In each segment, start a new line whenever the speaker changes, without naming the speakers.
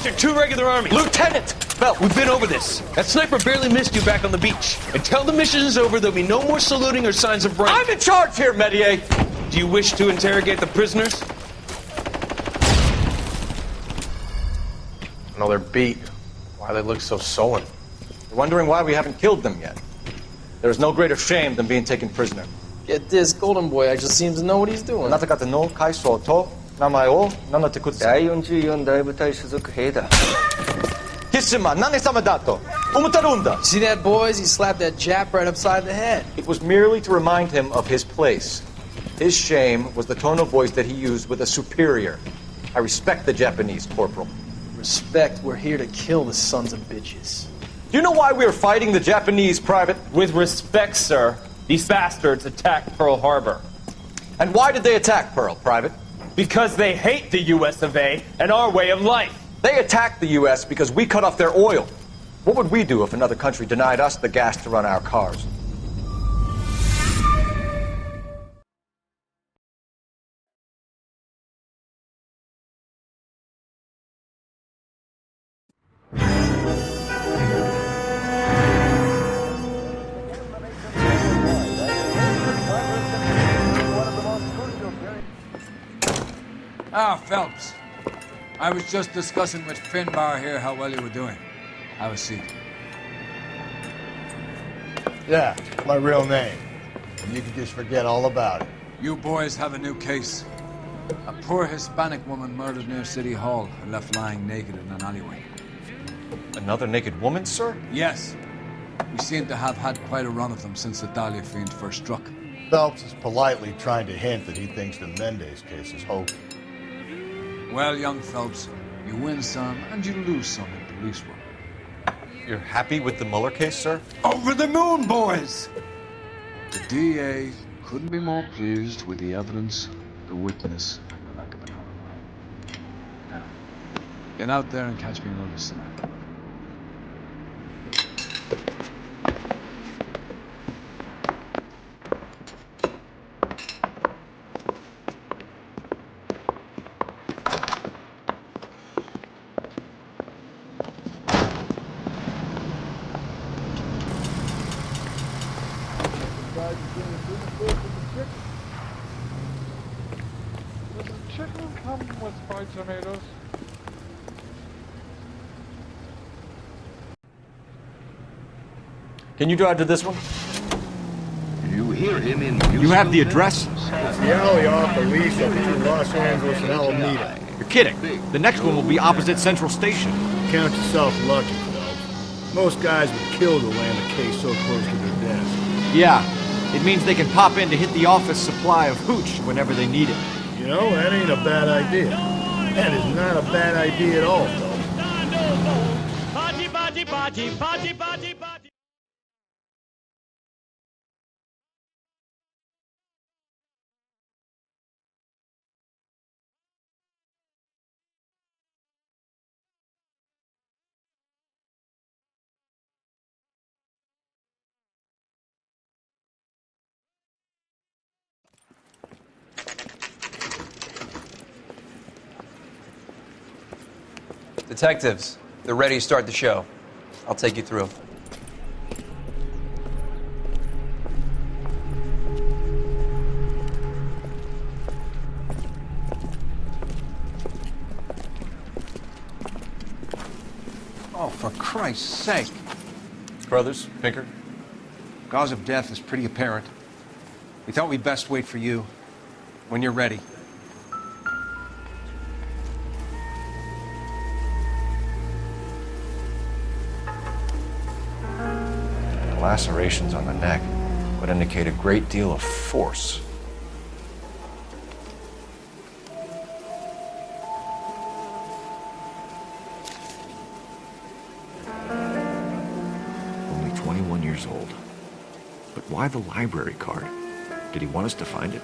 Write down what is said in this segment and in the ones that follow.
captured 2 regular army.
Lieutenant!
Phelps, we've been over this. That sniper barely missed you back on the beach. Until the mission is over, there'll be no more saluting or signs of rank.
I'm in charge here, Medier!
Do you wish to interrogate the prisoners?
No, they're beat. Why they look so sullen? They're wondering why we haven't killed them yet. There is no greater shame than being taken prisoner.
Get this, Golden Boy actually seems to know what he's doing.
あなた方の階層と名前を名乗ってください。
第44大部隊所属兵だ。
貴様、何様だと思ってるんだ。
See that, boys? He slapped that Jap right upside the head.
It was merely to remind him of his place. His shame was the tone of voice that he used with a superior. I respect the Japanese, Corporal.
Respect, we're here to kill the sons of bitches.
Do you know why we are fighting the Japanese, Private?
With respect, sir, these bastards attacked Pearl Harbor.
And why did they attack Pearl, Private?
Because they hate the US of A and our way of life.
They attacked the U.S. because we cut off their oil. What would we do if another country denied us the gas to run our cars?
Ah, Phelps. I was just discussing with Finbar here how well you were doing. Have a seat.
Yeah, my real name. And you can just forget all about it.
You boys have a new case. A poor Hispanic woman murdered near City Hall and left lying naked in an alleyway.
Another naked woman, sir?
Yes. We seem to have had quite a run of them since the Dahlia fiend first struck.
Phelps is politely trying to hint that he thinks the Mendez case is hokey.
Well, young Phelps, you win some and you lose some in police work.
You're happy with the Mueller case, sir?
Over the moon, boys! The DA couldn't be more pleased with the evidence, the witness, and the lack of an alibi. Now, get out there and catch me another sniper.
Does the chicken come with fried tomatoes?
Can you drive to this one?
You hear him in
You have the address?
It's the alley off the lease up between Los Angeles and Alameda.
You're kidding. The next one will be opposite Central Station.
Count yourself lucky, Phelps. Most guys would kill to land a case so close to their desk.
Yeah, it means they can pop in to hit the office supply of hooch whenever they need it.
You know, that ain't a bad idea. That is not a bad idea at all, Phelps.
Detectives, they're ready to start the show. I'll take you through.
Oh, for Christ's sake.
Brothers, Pinker?
Cause of death is pretty apparent. We thought we'd best wait for you when you're ready.
Lacerations on the neck would indicate a great deal of force.
Only 21 years old. But why the library card? Did he want us to find it?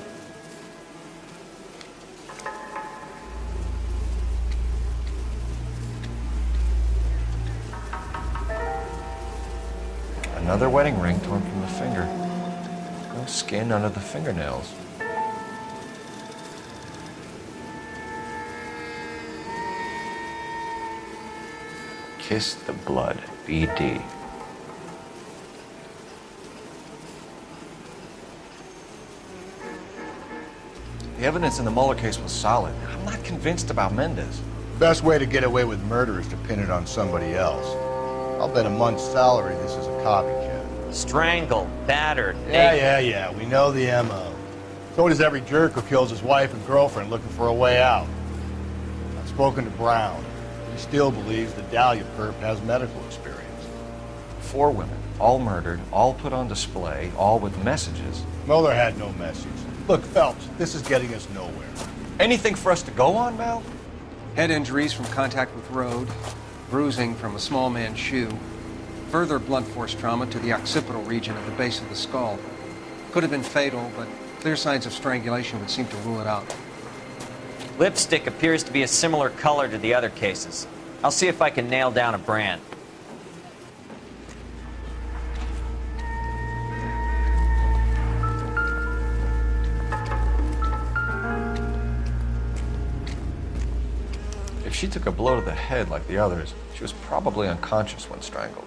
Another wedding ring torn from the finger. No skin under the fingernails.
Kiss the blood. BD.
The evidence in the Mueller case was solid. I'm not convinced about Mendez.
Best way to get away with murder is to pin it on somebody else. I'll bet a month's salary this is a copycat.
Strangled, battered,
Yeah. We know the M.O. So does every jerk who kills his wife and girlfriend looking for a way out. I've spoken to Brown. He still believes the Dahlia perp has medical experience.
4 women, all murdered, all put on display, all with messages.
Mueller had no message. Look, Phelps, this is getting us nowhere.
Anything for us to go on, Mel?
Head injuries from contact with road, bruising from a small man's shoe, further blunt force trauma to the occipital region at the base of the skull. Could have been fatal, but clear signs of strangulation would seem to rule it out.
Lipstick appears to be a similar color to the other cases. I'll see if I can nail down a brand.
If she took a blow to the head like the others, she was probably unconscious when strangled.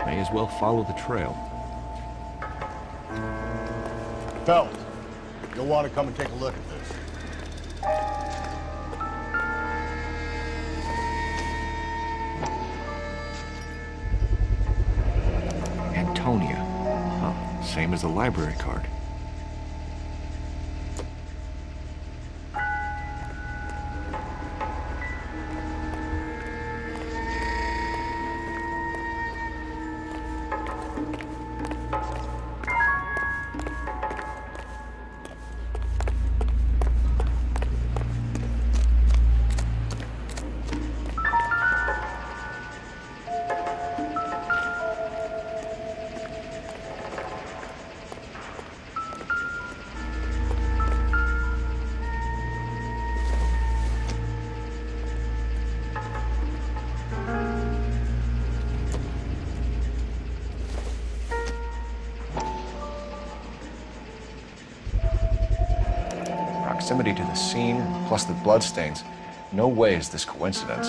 May as well follow the trail.
Phelps, you'll want to come and take a look at this.
Antonia. Huh. Same as the library card.
Proximity to the scene, plus the bloodstains. No way is this coincidence.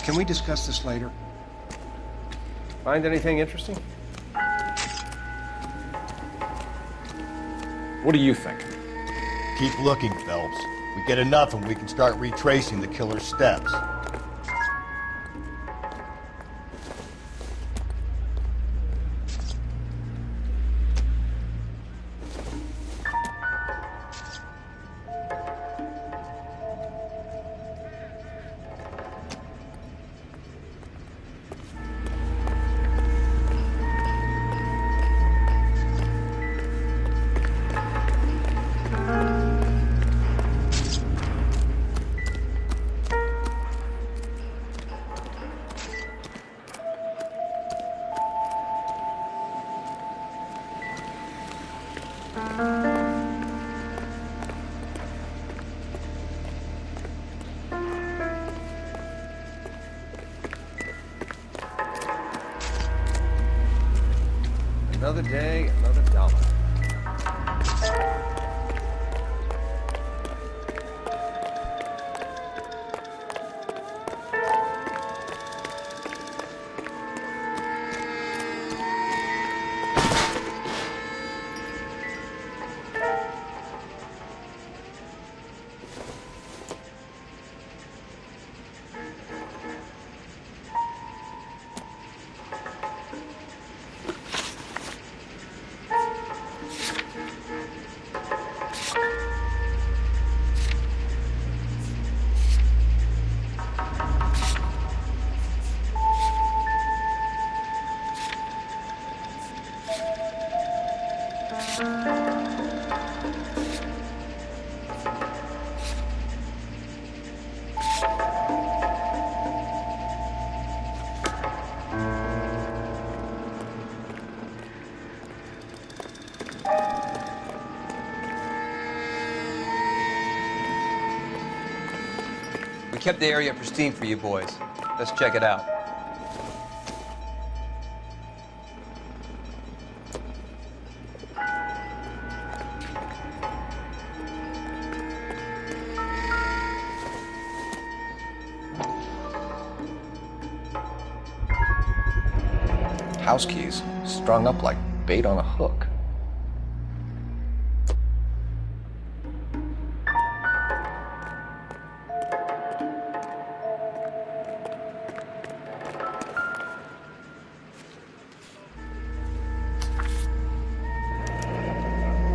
Can we discuss this later? Find anything interesting?
What do you think?
Keep looking, Phelps. We get enough and we can start retracing the killer's steps.
Another day, another dollar.
We kept the area pristine for you boys. Let's check it out.
House keys strung up like bait on a hook.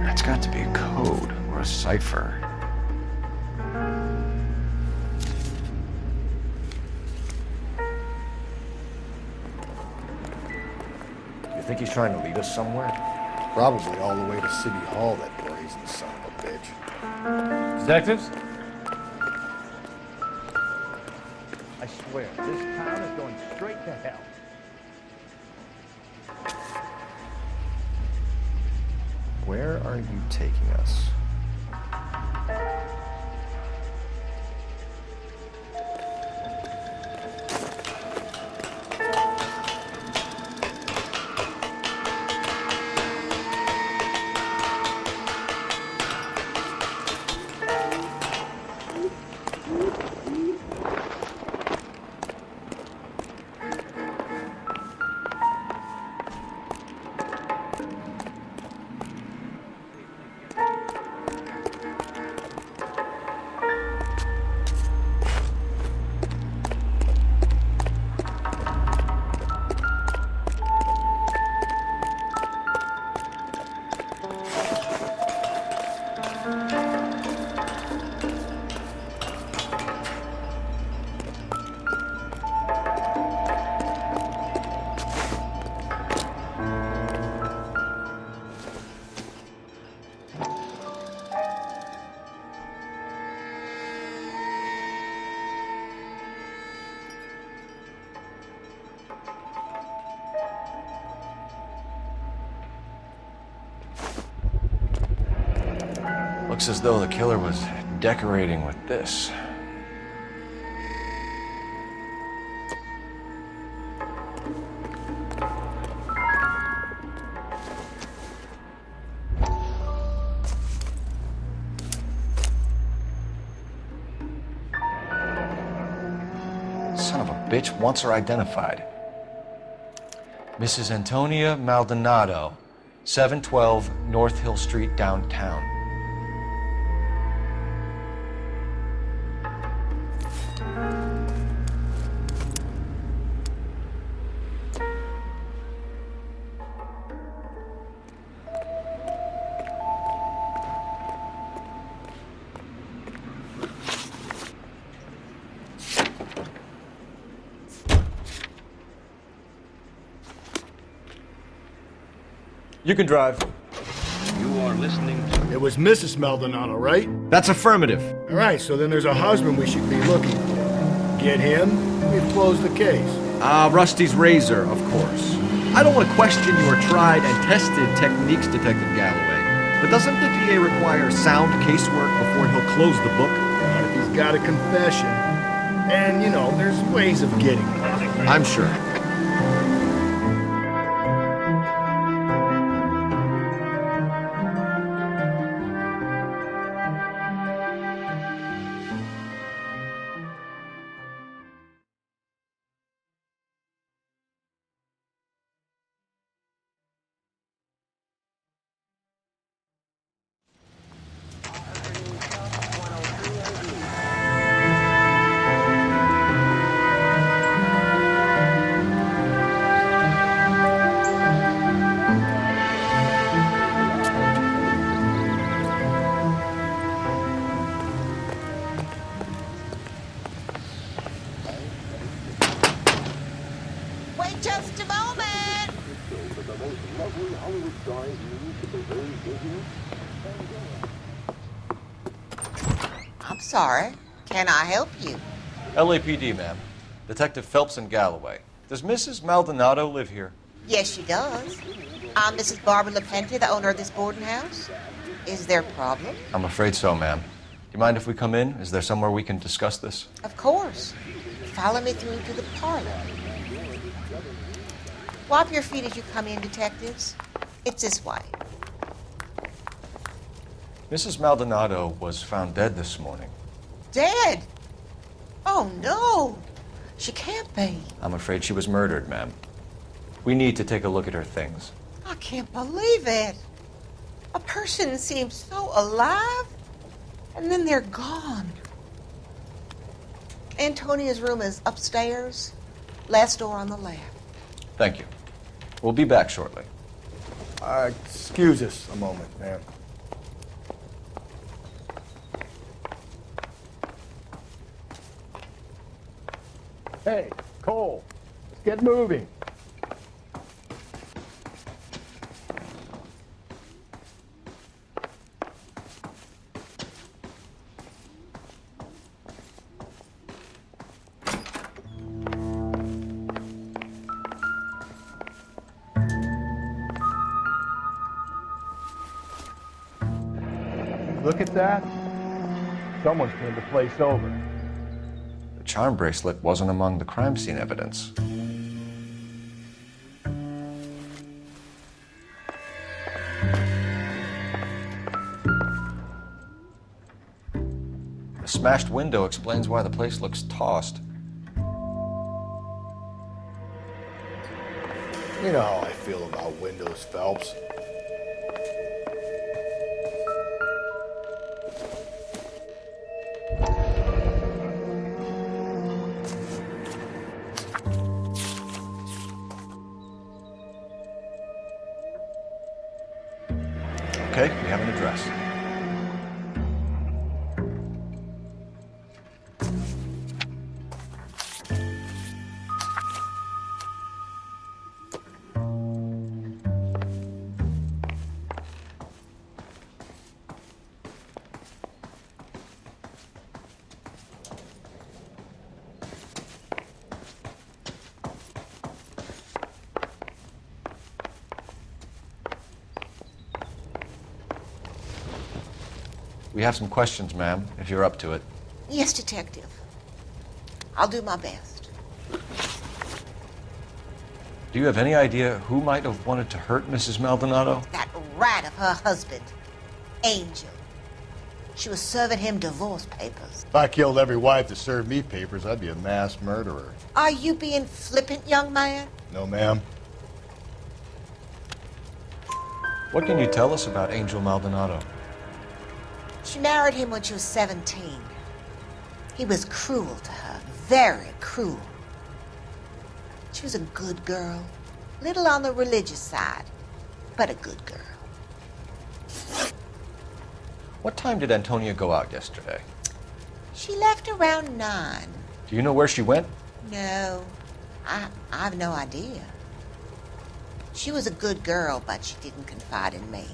That's got to be a code or a cipher. You think he's trying to lead us somewhere?
Probably all the way to City Hall, that brazen son of a bitch.
Detectives?
I swear, this town is going straight to hell.
Where are you taking us? Looks as though the killer was decorating with this. Son of a bitch wants her identified. Mrs. Antonia Maldonado, 712 North Hill Street, downtown. You can drive.
You are listening to...
It was Mrs. Maldonado, right?
That's affirmative.
All right, so then there's a husband we should be looking for. Get him, we've closed the case.
Rusty's razor, of course. I don't want to question your tried and tested techniques, Detective Galloway. But doesn't the DA require sound casework before he'll close the book?
Not if he's got a confession. And, you know, there's ways of getting it.
I'm sure.
Just a moment. I'm sorry. Can I help you?
LAPD, ma'am. Detective Phelps and Galloway. Does Mrs. Maldonado live here?
Yes, she does. I'm Mrs. Barbara LaPente, the owner of this boarding house. Is there a problem?
I'm afraid so, ma'am. Do you mind if we come in? Is there somewhere we can discuss this?
Of course. Follow me through to the parlor. Wipe your feet as you come in, detectives. It's this way.
Mrs. Maldonado was found dead this morning.
Dead? Oh, no. She can't be.
I'm afraid she was murdered, ma'am. We need to take a look at her things.
I can't believe it. A person seems so alive, and then they're gone. Antonia's room is upstairs, last door on the left.
Thank you. We'll be back shortly.
Excuse us a moment, ma'am. Hey, Cole, let's get moving. Look at that. Someone's turned the place over.
The charm bracelet wasn't among the crime scene evidence. The smashed window explains why the place looks tossed.
You know how I feel about windows, Phelps.
Okay, we have an address. We have some questions, ma'am, if you're up to it.
Yes, detective. I'll do my best.
Do you have any idea who might have wanted to hurt Mrs. Maldonado?
That rat of her husband, Angel. She was serving him divorce papers.
If I killed every wife that served me papers, I'd be a mass murderer.
Are you being flippant, young man?
No, ma'am.
What can you tell us about Angel Maldonado?
She married him when she was 17. He was cruel to her, very cruel. She was a good girl, little on the religious side, but a good girl.
What time did Antonia go out yesterday?
She left around 9.
Do you know where she went?
No, I have no idea. She was a good girl, but she didn't confide in me.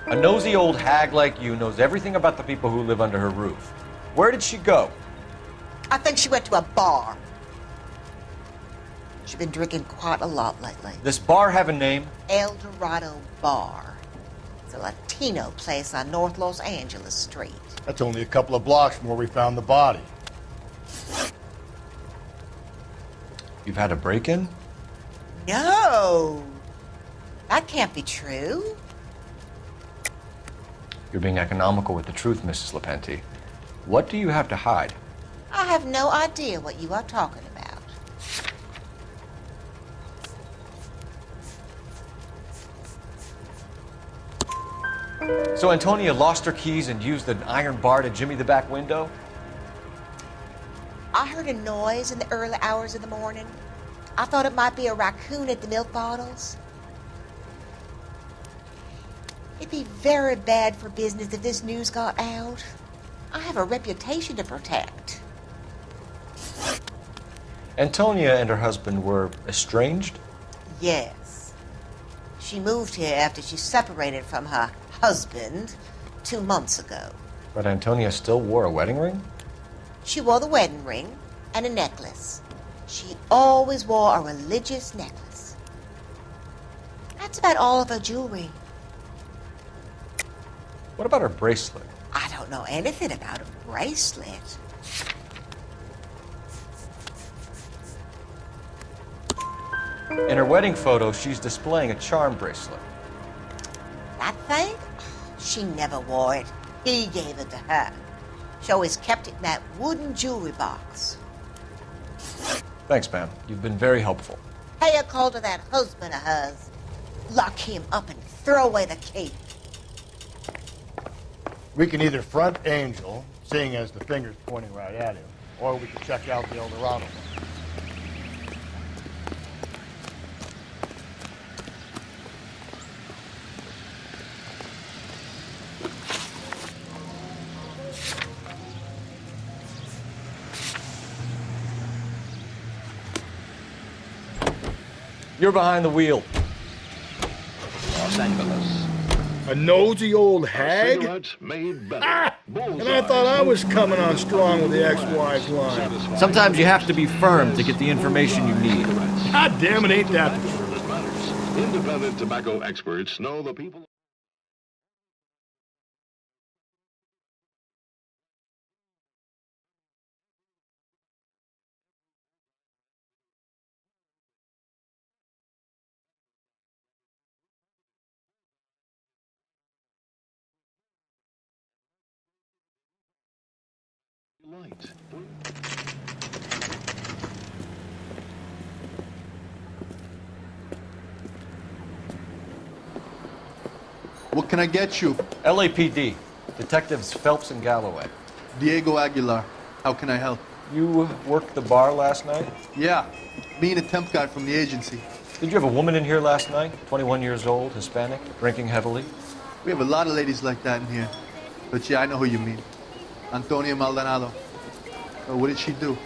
A nosy old hag like you knows everything about the people who live under her roof. Where did she go?
I think she went to a bar. She's been drinking quite a lot lately.
This bar have a name?
El Dorado Bar. It's a Latino place on North Los Angeles Street.
That's only a couple of blocks from where we found the body.
You've had a break-in?
No! That can't be true.
You're being economical with the truth, Mrs. Lepenti. What do you have to hide?
I have no idea what you are talking about.
So Antonia lost her keys and used an iron bar to jimmy the back window?
I heard a noise in the early hours of the morning. I thought it might be a raccoon at the milk bottles. It'd be very bad for business if this news got out. I have a reputation to protect.
Antonia and her husband were estranged?
Yes. She moved here after she separated from her husband 2 months ago.
But Antonia still wore a wedding ring?
She wore the wedding ring and a necklace. She always wore a religious necklace. That's about all of her jewelry.
What about her bracelet?
I don't know anything about a bracelet.
In her wedding photo, she's displaying a charm bracelet.
That thing? She never wore it. He gave it to her. She always kept it in that wooden jewelry box.
Thanks, ma'am. You've been very helpful.
Pay a call to that husband of hers. Lock him up and throw away the key.
We can either front Angel, seeing as the finger's pointing right at him, or we can check out the El Dorado one.
You're behind the wheel.
Los Angeles.
A nosy old hag?
Cigarettes made better.
And I thought I was coming on strong with the ex-wife line.
Sometimes you have to be firm to get the information you need.
God damn it, ain't that the truth?
Independent tobacco experts know the people. Light.
What can I get you?
LAPD. Detectives Phelps and Galloway.
Diego Aguilar. How can I help?
You worked the bar last night?
Yeah. Me and a temp guy from the agency.
Did you have a woman in here last night? 21 years old, Hispanic, drinking heavily?
We have a lot of ladies like that in here. But yeah, I know who you mean. Antonia Maldonado. What did she do?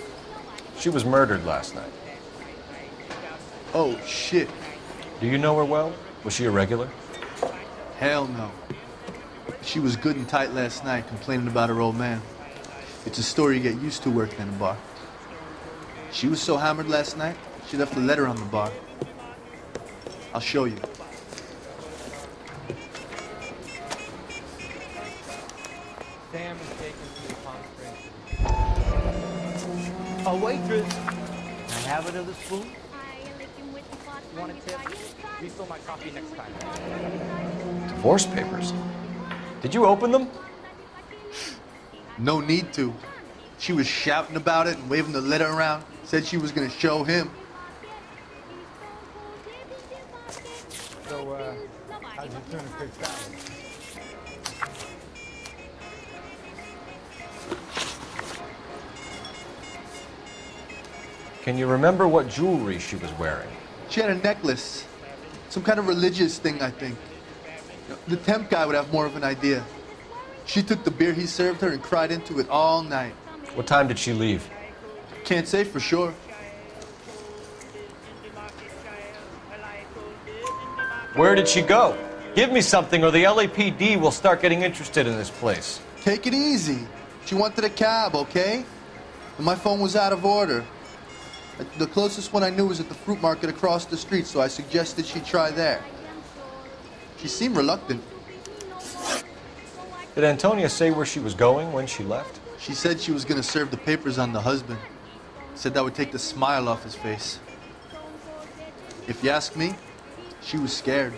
She was murdered last night.
Oh, shit.
Do you know her well? Was she a regular?
Hell no. She was good and tight last night, complaining about her old man. It's a story you get used to working in a bar. She was so hammered last night, she left a letter on the bar. I'll show you.
Sam is taken to the conference. A waitress. Can I have another spoon? Want a tip? Refill my coffee next time.
divorce papers. Did you open them?
No need to. She was shouting about it and waving the letter around. Said she was gonna show him.
So, how'd you turn a quick salad?
Can you remember what jewelry she was wearing?
She had a necklace. Some kind of religious thing, I think. The temp guy would have more of an idea. She took the beer he served her and cried into it all night.
What time did she leave?
Can't say for sure.
Where did she go? Give me something or the LAPD will start getting interested in this place.
Take it easy. She wanted a cab, okay? And my phone was out of order. The closest one I knew was at the fruit market across the street, so I suggested she try there. She seemed reluctant.
Did Antonia say where she was going when she left?
She said she was going to serve the papers on the husband. Said that would take the smile off his face. If you ask me, she was scared.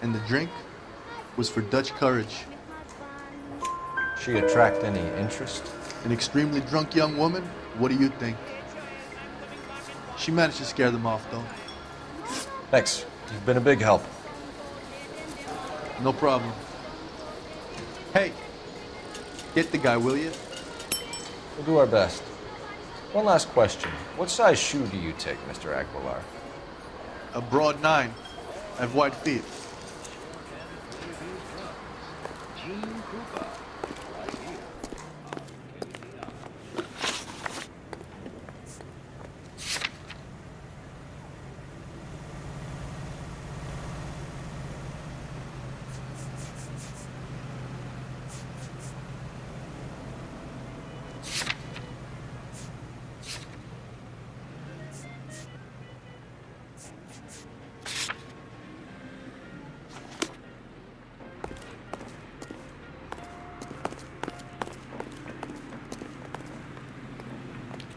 And the drink was for Dutch courage.
She attract any interest?
An extremely drunk young woman? What do you think? She managed to scare them off, though.
Thanks. You've been a big help.
No problem. Hey, get the guy, will you?
We'll do our best. One last question. What size shoe do you take, Mr. Aguilar?
A broad 9. I have wide feet.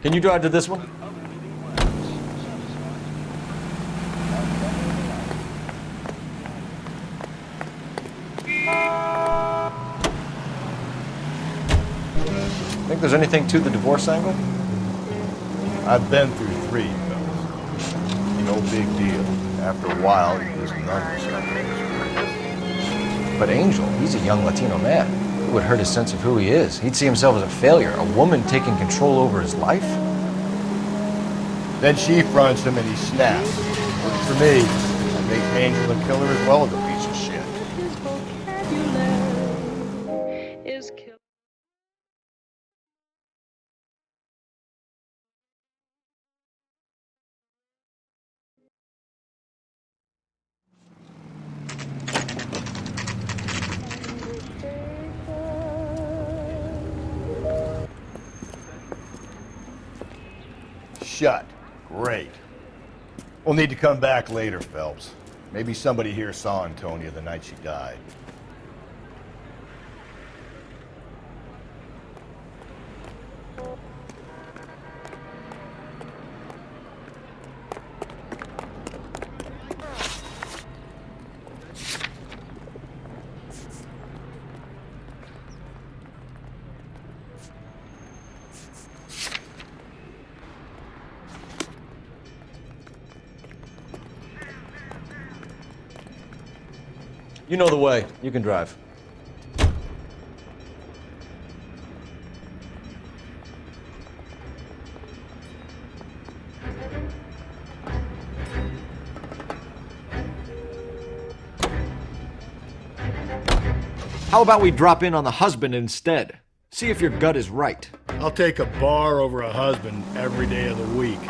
Can you drive to this one? Think there's anything to the divorce angle?
I've been through 3, fellas. No big deal. After a while, you just numb yourself.
But Angel, he's a young Latino man. It would hurt his sense of who he is. He'd see himself as a failure, a woman taking control over his life.
Then she fronts him and he snaps. Works for me. That makes Angel a killer as well as a piece of shit. Shut. Great. We'll need to come back later, Phelps. Maybe somebody here saw Antonia the night she died.
You know the way. You can drive.
How about we drop in on the husband instead? See if your gut is right.
I'll take a bar over a husband every day of the week.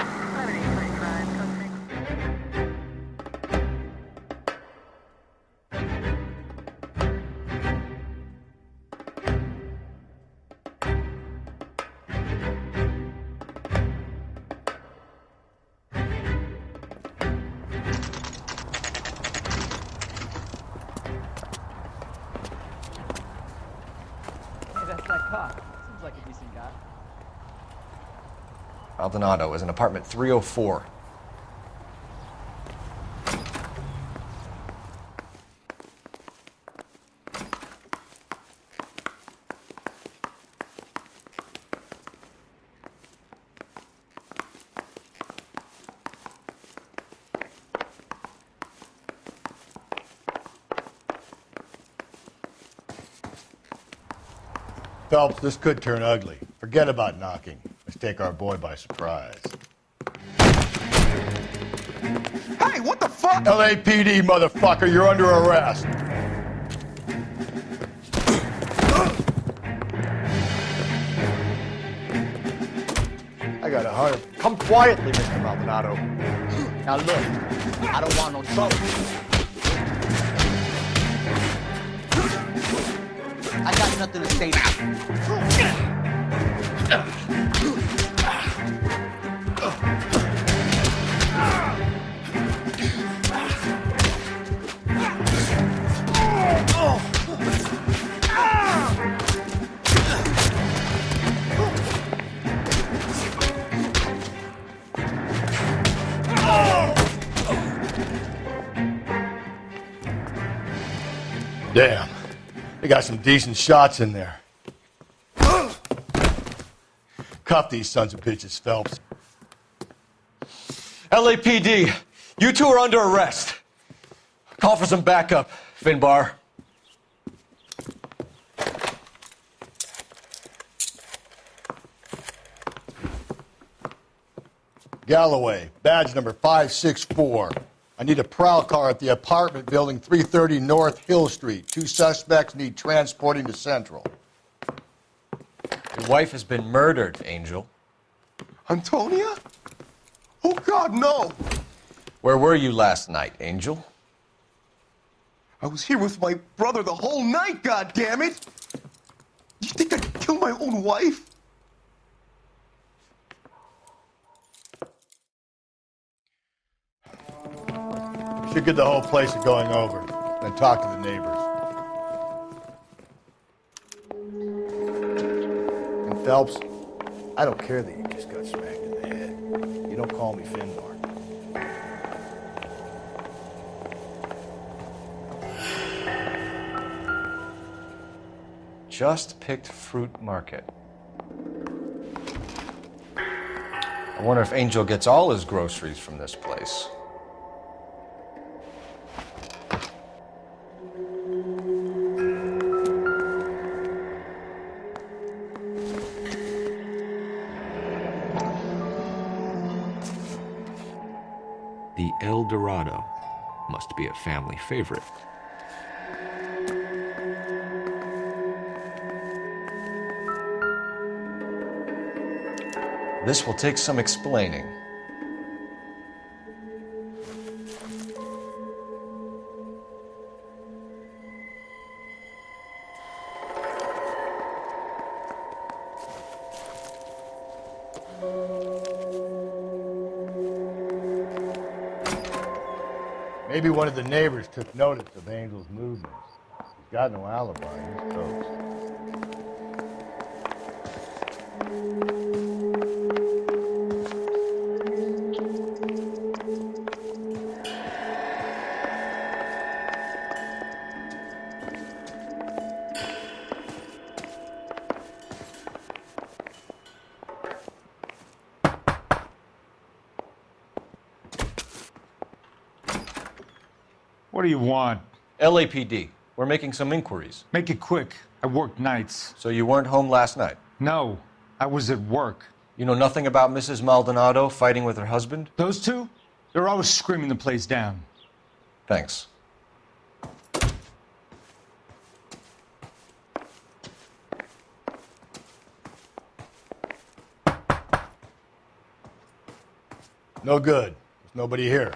Maldonado is in apartment 304.
Phelps, this could turn ugly. Forget about knocking. Let's take our boy by surprise.
Hey, what the fuck?
LAPD, motherfucker, you're under arrest. I got 100. Come quietly, Mr. Maldonado. Now look, I don't want no trouble.
I got nothing to say now.
Damn, they got some decent shots in there. Cuff these sons of bitches, Phelps.
LAPD, you two are under arrest. Call for some backup, Finbar.
Galloway, badge number 564. I need a prowl car at the apartment building 330 North Hill Street. 2 suspects need transporting to Central.
Your wife has been murdered, Angel.
Antonia? Oh, God, no.
Where were you last night, Angel?
I was here with my brother the whole night, goddammit! You think I'd kill my own wife?
Should get the whole place going over, then talk to the neighbors. And Phelps, I don't care that you just got smacked in the head. You don't call me Finbar.
Just picked fruit market. I wonder if Angel gets all his groceries from this place.
The El Dorado must be a family favorite.
This will take some explaining.
Maybe one of the neighbors took notice of Angel's movements. He's got no alibi. He's toast.
What do you want?
LAPD. We're making some inquiries.
Make it quick. I work nights.
So you weren't home last night?
No, I was at work.
You know nothing about Mrs. Maldonado fighting with her husband?
Those two? They're always screaming the place down.
Thanks.
No good. There's nobody here.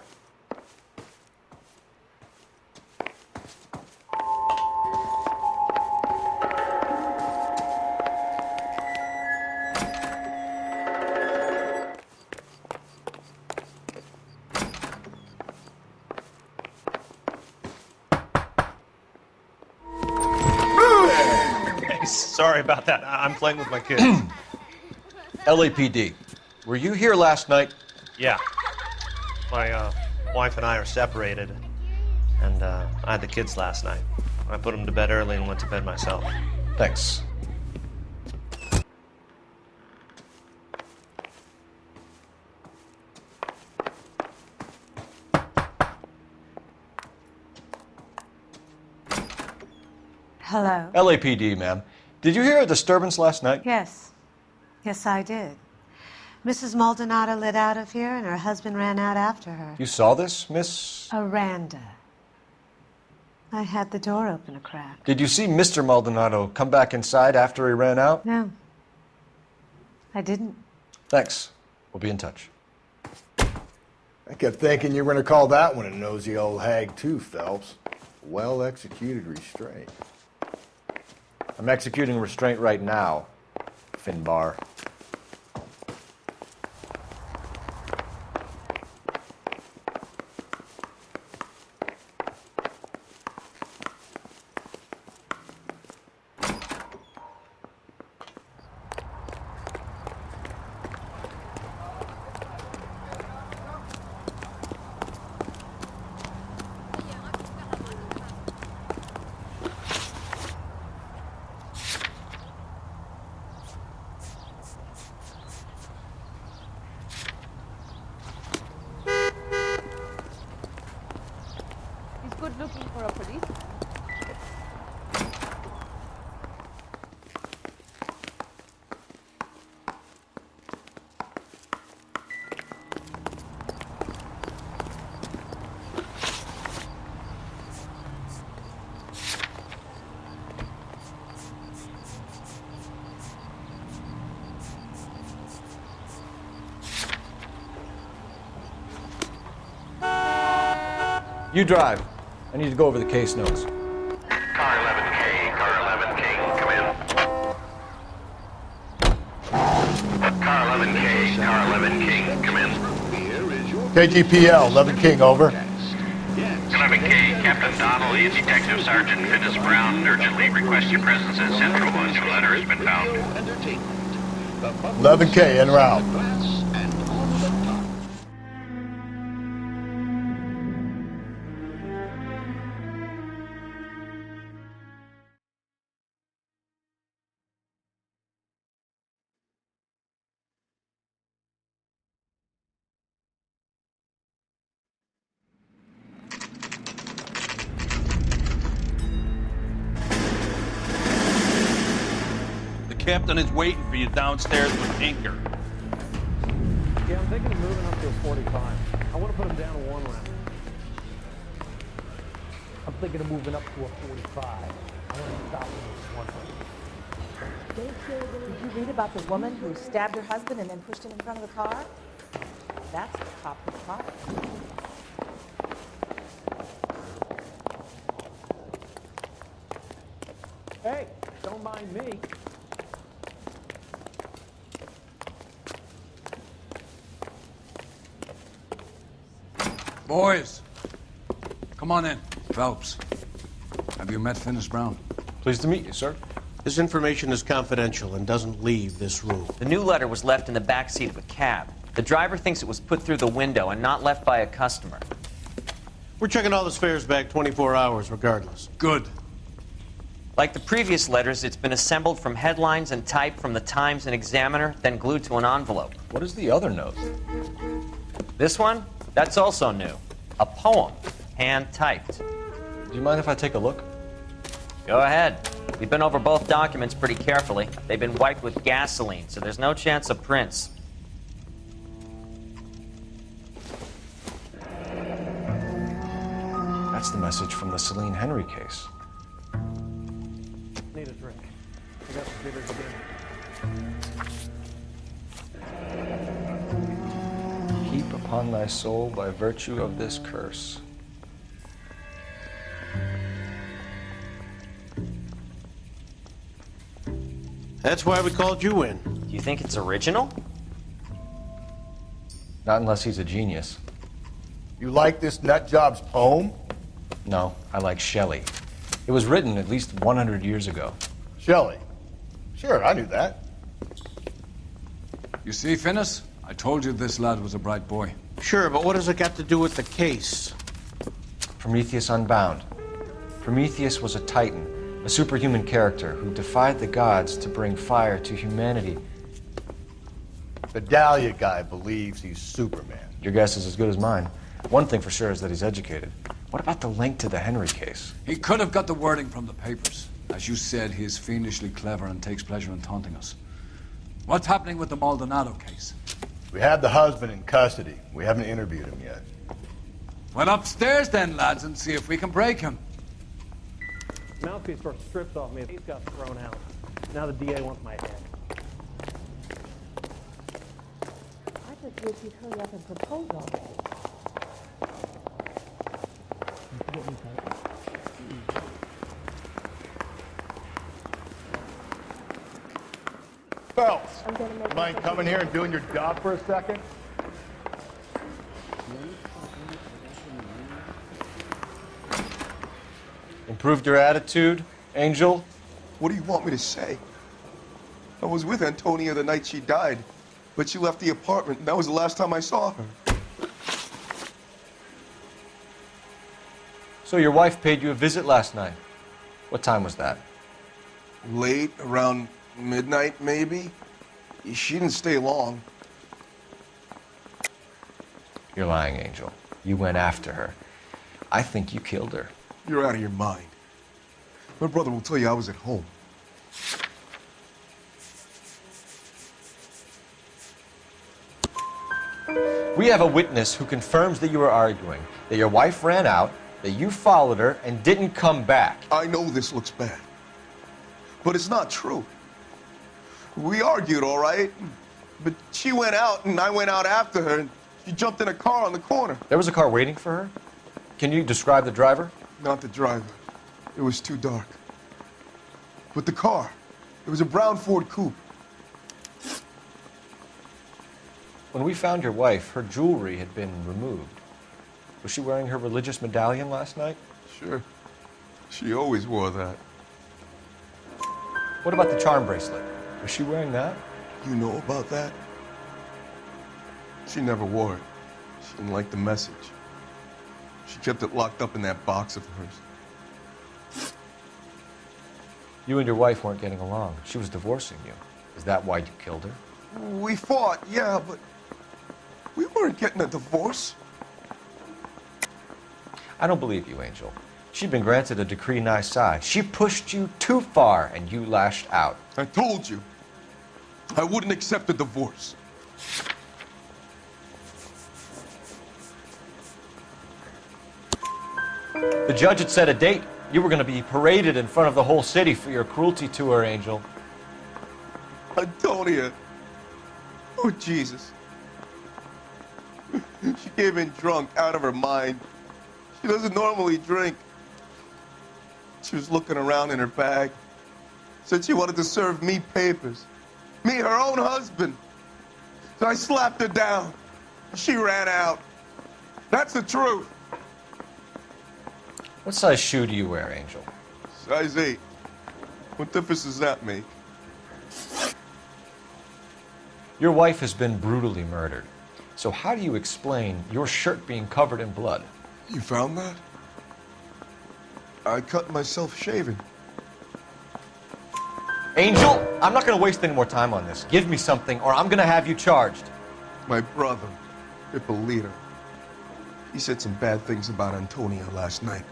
Sorry about that. I'm playing with my kids.
LAPD. Were you here last night?
Yeah. My wife and I are separated, and I had the kids last night. I put them to bed early and went to bed myself.
Thanks.
Hello.
LAPD, ma'am. Did you hear a disturbance last night?
Yes. Yes, I did. Mrs. Maldonado lit out of here, and her husband ran out after her.
You saw this, Miss?
Aranda. I had the door open a crack.
Did you see Mr. Maldonado come back inside after he ran out?
No. I didn't.
Thanks. We'll be in touch.
I kept thinking you were going to call that one a nosy old hag too, Phelps. Well-executed restraint.
I'm executing restraint right now, Finbar.
Looking for a policeman.
You drive. I need to go over the case notes.
Car 11K, Car 11K, come in. Car 11K, Car 11K, come in.
KGPL, 11 King, over.
11K, Captain Donnelly and Detective Sergeant Finis Brown urgently request your presence at Central once your letter has been found.
11K, en route.
Captain is waiting for you downstairs with Tinker.
Yeah, I'm thinking of moving up to a 45. I want to put him down to 1 round. I'm thinking of moving up to a 45. I want to stop him at 1.
Did you read about the woman who stabbed her husband and then pushed him in front of the car? That's the cop who caught her.
Hey, don't mind me.
Boys, come on in. Phelps, have you met Finis Brown?
Pleased to meet you, sir.
This information is confidential and doesn't leave this room.
The new letter was left in the back seat of a cab. The driver thinks it was put through the window and not left by a customer.
We're checking all this fares back 24 hours regardless.
Good.
Like the previous letters, it's been assembled from headlines and typed from the Times and Examiner, then glued to an envelope.
What is the other note?
This one? That's also new. A poem, hand-typed.
Do you mind if I take a look?
Go ahead. We've been over both documents pretty carefully. They've been wiped with gasoline, so there's no chance of prints.
That's the message from the Celine Henry case.
Need a drink. I got some bitters again.
Keep upon thy soul by virtue of this curse.
That's why we called you in.
Do you think it's original?
Not unless he's a genius.
You like this nutjob's poem?
No, I like Shelley. It was written at least 100 years ago.
Shelley? Sure, I knew that.
You see, Finis? I told you this lad was a bright boy.
Sure, but what has it got to do with the case?
Prometheus Unbound. Prometheus was a titan, a superhuman character who defied the gods to bring fire to humanity.
The Dahlia guy believes he's Superman.
Your guess is as good as mine. One thing for sure is that he's educated. What about the link to the Henry case?
He could have got the wording from the papers. As you said, he is fiendishly clever and takes pleasure in taunting us. What's happening with the Maldonado case?
We have the husband in custody. We haven't interviewed him yet.
Well, upstairs then, lads, and see if we can break him.
Mouthpiece sort of stripped off me. He's got thrown out. Now the DA wants my head.
I just wish he'd hurry up and propose already.
Phelps, mind coming here and doing your job for a second?
Improved your attitude, Angel?
What do you want me to say? I was with Antonia the night she died, but she left the apartment, and that was the last time I saw her.
So your wife paid you a visit last night. What time was that?
Late, around midnight, maybe? She didn't stay long.
You're lying, Angel. You went after her. I think you killed her.
You're out of your mind. My brother will tell you I was at home.
We have a witness who confirms that you were arguing, that your wife ran out, that you followed her and didn't come back.
I know this looks bad, but it's not true. We argued, all right, but she went out and I went out after her and she jumped in a car on the corner.
There was a car waiting for her? Can you describe the driver?
Not the driver. It was too dark. But the car, it was a brown Ford coupe.
When we found your wife, her jewelry had been removed. Was she wearing her religious medallion last night?
Sure. She always wore that.
What about the charm bracelet? Was she wearing that?
You know about that? She never wore it. She didn't like the message. She kept it locked up in that box of hers.
You and your wife weren't getting along. She was divorcing you. Is that why you killed her?
We fought, yeah, but we weren't getting a divorce.
I don't believe you, Angel. She'd been granted a decree nisi. She pushed you too far and you lashed out.
I told you. I wouldn't accept a divorce.
The judge had set a date. You were going to be paraded in front of the whole city for your cruelty to her, Angel.
Antonia. Oh, Jesus. She came in drunk, out of her mind. She doesn't normally drink. She was looking around in her bag. Said she wanted to serve me papers. Me, her own husband. So I slapped her down. She ran out. That's the truth.
What size shoe do you wear, Angel?
Size 8. What difference does that make?
Your wife has been brutally murdered. So how do you explain your shirt being covered in blood?
You found that? I cut myself shaving.
Angel, I'm not going to waste any more time on this. Give me something or I'm going to have you charged.
My brother, Ippolito, he said some bad things about Antonia last night.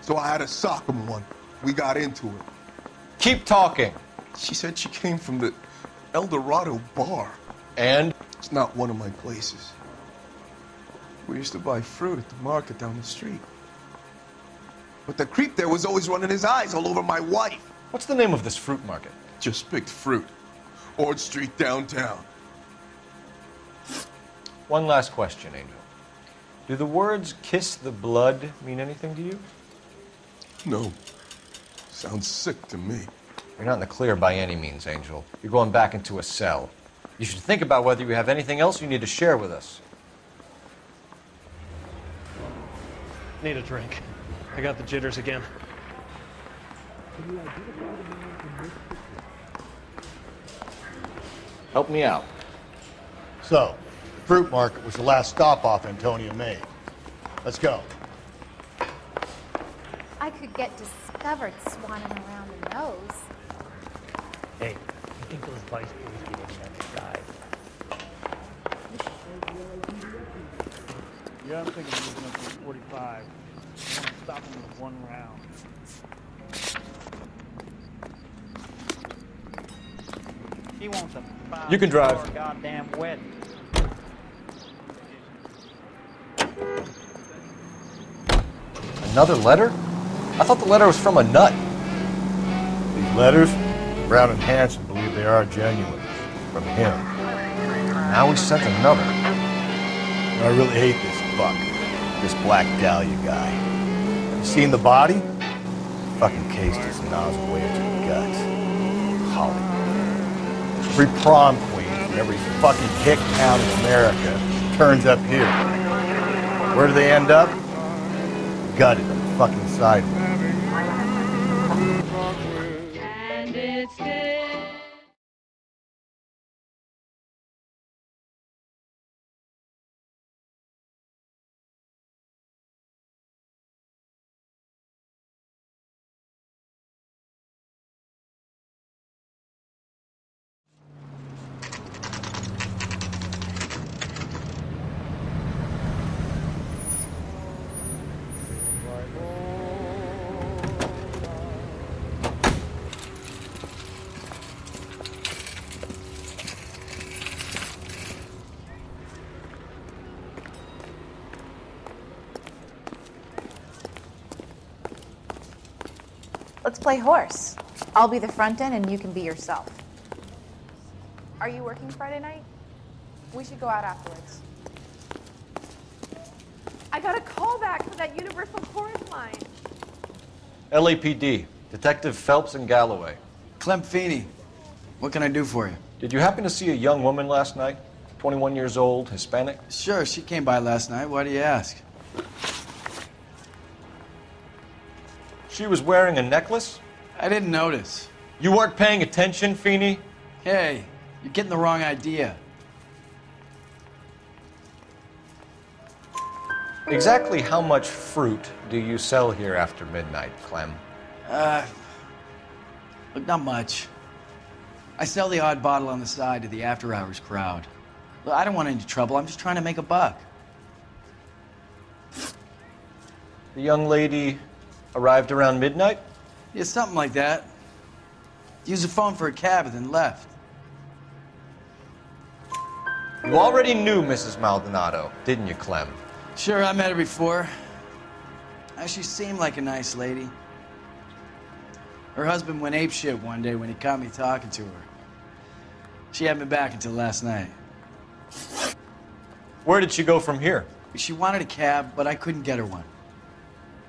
So I had to sock him one. We got into it.
Keep talking.
She said she came from the El Dorado bar.
And?
It's not one of my places. We used to buy fruit at the market down the street. But the creep there was always running his eyes all over my wife.
What's the name of this fruit market?
Just picked fruit. Ord Street downtown.
One last question, Angel. Do the words kiss the blood mean anything to you?
No. Sounds sick to me.
You're not in the clear by any means, Angel. You're going back into a cell. You should think about whether you have anything else you need to share with us.
Need a drink. I got the jitters again.
Help me out.
So, the fruit market was the last stop-off Antonia made. Let's go.
I could get discovered swanning around the nose.
Hey, you think those vice police get in that guy?
Yeah, I'm thinking moving up to 45. I want to stop him with one round.
She wants a
You can drive.
five-star goddamn wedding.
Another letter? I thought the letter was from a nut.
These letters, Brown and Hanson believe they are genuine. From him.
Now we sent another.
I really hate this fuck. This Black Dahlia guy. You seen the body? Fucking cased his nozzle way into the guts. Hollywood. Every prom queen from every fucking hick town in America turns up here. Where do they end up? Gutted on the fucking sidewalk.
And it's good.
Let's play horse. I'll be the front end and you can be yourself. Are you working Friday night? We should go out afterwards. I got a call back for that Universal Chorus line.
LAPD, Detective Phelps and Galloway.
Clem Feeney, what can I do for you?
Did you happen to see a young woman last night? 21 years old, Hispanic?
Sure, she came by last night. Why do you ask?
She was wearing a necklace?
I didn't notice.
You weren't paying attention, Feeney?
Hey, you're getting the wrong idea.
Exactly how much fruit do you sell here after midnight, Clem?
Look, not much. I sell the odd bottle on the side to the after-hours crowd. Look, I don't want any trouble. I'm just trying to make a buck.
The young lady arrived around midnight?
Yeah, something like that. Used the phone for a cab and then left.
You already knew Mrs. Maldonado, didn't you, Clem?
Sure, I met her before. She seemed like a nice lady. Her husband went apeshit one day when he caught me talking to her. She hadn't been back until last night.
Where did she go from here?
She wanted a cab, but I couldn't get her one.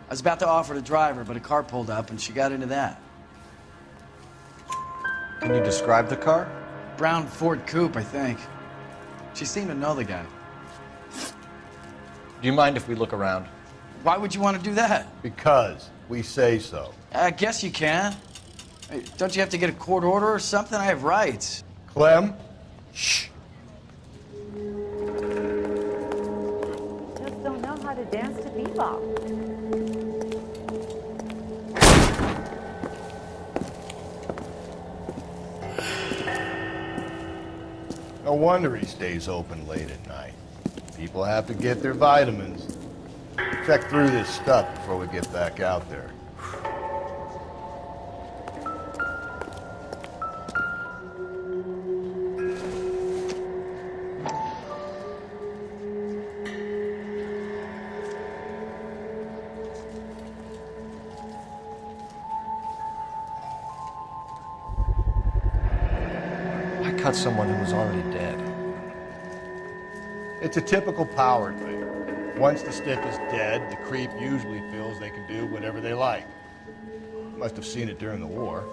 I was about to offer to drive her, but a car pulled up and she got into that.
Can you describe the car?
Brown Ford Coupe, I think. She seemed to know the guy.
Do you mind if we look around?
Why would you want to do that?
Because we say so.
I guess you can. Hey, don't you have to get a court order or something? I have rights.
Clem? Shh.
Just don't know how to dance to bebop.
No wonder he stays open late at night. People have to get their vitamins. Check through this stuff before we get back out there.
Why cut someone who was already dead?
It's a typical power thing. Once the stick is dead, the creep usually feels they can do whatever they like. Must have seen it during the war.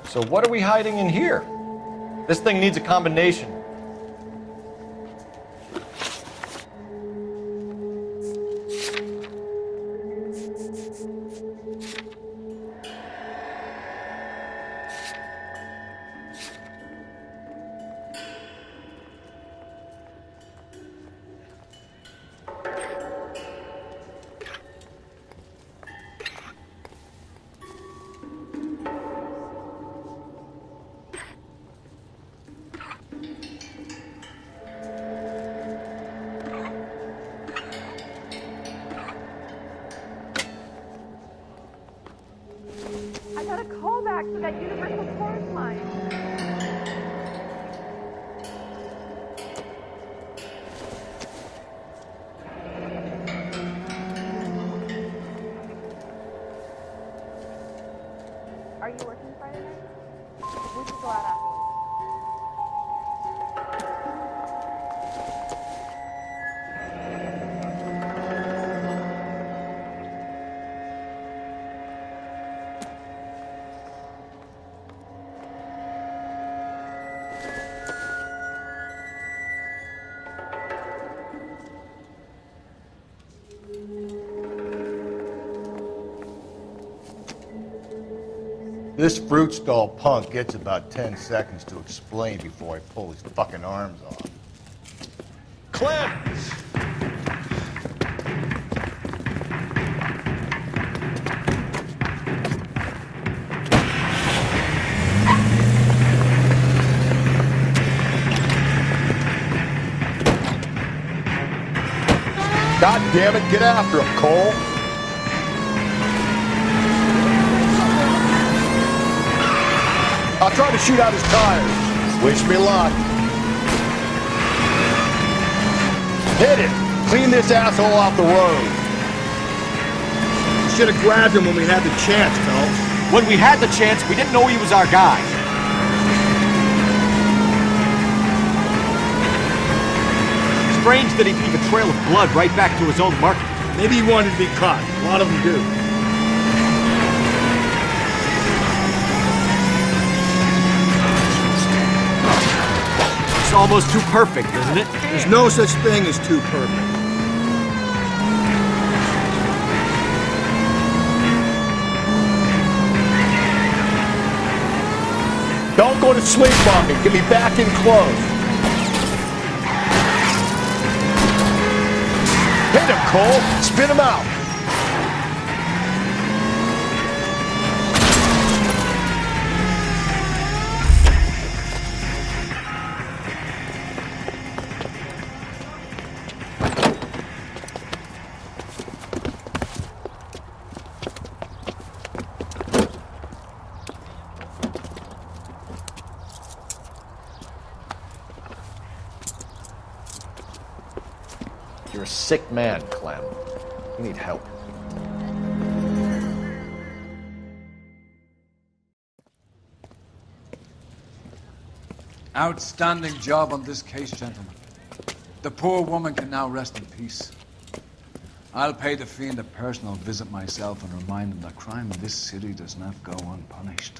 So what are we hiding in here? This thing needs a combination.
back to that universal chorus line. Are you working Friday night? We should go out afterwards.
This fruit stall punk gets about 10 seconds to explain before I pull his fucking arms off.
Clem!
God damn it, get after him, Cole! I'll try to shoot out his tires. Wish me luck. Hit it! Clean this asshole off the road.
Should have grabbed him when we had the chance, Phelps.
When we had the chance, we didn't know he was our guy. Strange that he'd leave a trail of blood right back to his own market.
Maybe he wanted to be caught. A lot of them do.
It's almost too perfect, isn't it?
There's no such thing as too perfect.
Don't go to sleep on me. Get me back in close. Hit him, Cole. Spin him out.
You're a sick man, Clem. You need help.
Outstanding job on this case, gentlemen. The poor woman can now rest in peace. I'll pay the fiend a personal visit myself and remind him that crime in this city does not go unpunished.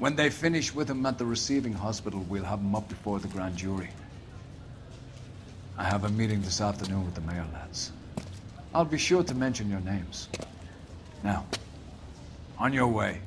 When they finish with him at the receiving hospital, we'll have him up before the grand jury. I have a meeting this afternoon with the mayor lads. I'll be sure to mention your names. Now, on your way.